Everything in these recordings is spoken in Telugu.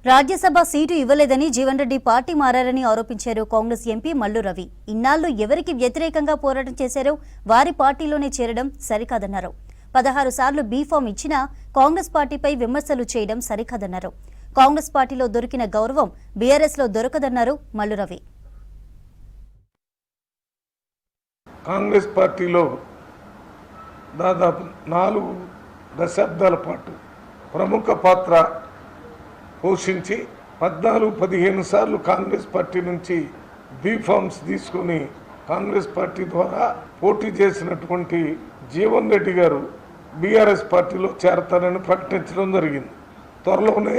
రాజ్యసభ సీటు ఇవ్వలేదని జీవన్ రెడ్డి పార్టీ మారారని ఆరోపించారు కాంగ్రెస్ ఎంపీ మల్లు రవి. ఇన్నాళ్లు ఎవరికి వ్యతిరేకంగా పోరాటం చేశారో వారి పార్టీలోనే చేరడం సరికాదన్నారు. 16 సార్లు బీఫామ్ ఇచ్చినా కాంగ్రెస్ పార్టీపై విమర్శలు చేయడం సరికాదన్నారు. కాంగ్రెస్ పార్టీలో దొరికిన గౌరవం బీఆర్ఎస్ లో దొరకదన్నారు మల్లు రవి. కాంగ్రెస్ పార్టీలో దాదాపు 4 దశాబ్దాల పాటు ప్రముఖ పాత్ర పోషించి 14-15 సార్లు కాంగ్రెస్ పార్టీ నుంచి బీఫామ్స్ తీసుకుని కాంగ్రెస్ పార్టీ ద్వారా పోటీ చేసినటువంటి జీవన్ రెడ్డి గారు బీఆర్ఎస్ పార్టీలో చేరతారని ప్రకటించడం జరిగింది. త్వరలోనే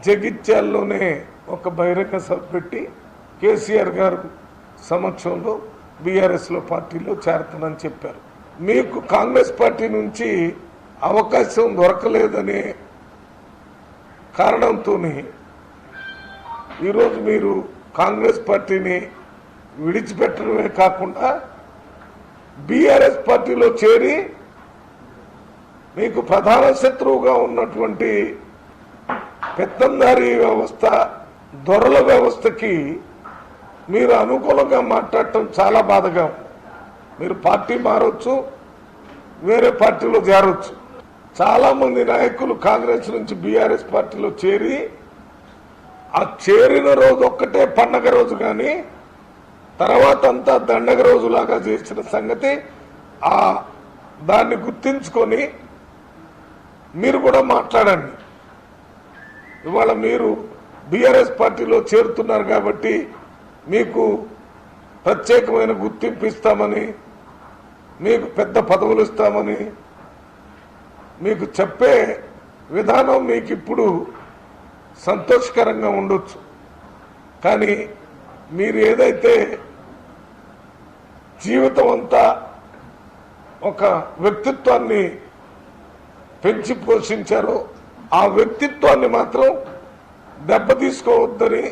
జగిత్యాల్లోనే ఒక బహిరంగ సభ పెట్టి కేసీఆర్ గారు సమక్షంలో బీఆర్ఎస్లో పార్టీలో చేరతానని చెప్పారు. మీకు కాంగ్రెస్ పార్టీ నుంచి అవకాశం దొరకలేదనే కారణంతో ఈరోజు మీరు కాంగ్రెస్ పార్టీని విడిచిపెట్టడమే కాకుండా బీఆర్ఎస్ పార్టీలో చేరి మీకు ప్రధాన శత్రువుగా ఉన్నటువంటి పెత్తందారీ వ్యవస్థ, దొరల వ్యవస్థకి మీరు అనుకూలంగా మాట్లాడటం చాలా బాధగా. మీరు పార్టీ మారొచ్చు, వేరే పార్టీలో చేరొచ్చు. చాలా మంది నాయకులు కాంగ్రెస్ నుంచి బీఆర్ఎస్ పార్టీలో చేరి ఆ చేరిన రోజు ఒక్కటే పండగ రోజు కానీ తర్వాత అంతా దండగ రోజులాగా చేసిన సంగతి దాన్ని గుర్తించుకొని మీరు కూడా మాట్లాడండి. ఇవాళ మీరు బీఆర్ఎస్ పార్టీలో చేరుతున్నారు కాబట్టి మీకు ప్రత్యేకమైన గుర్తింపు ఇస్తామని, మీకు పెద్ద పదవులు ఇస్తామని మీకు చెప్పే విధానం మీకు ఇప్పుడు సంతోషకరంగా ఉండొచ్చు. కానీ మీరు ఏదైతే జీవితం అంతా ఒక వ్యక్తిత్వాన్ని పెంచి పోషించారో ఆ వ్యక్తిత్వాన్ని మాత్రం దెబ్బతీసుకోవద్దని,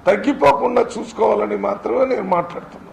తగ్గిపోకుండా చూసుకోవాలని మాత్రమే నేను మాట్లాడుతున్నాను.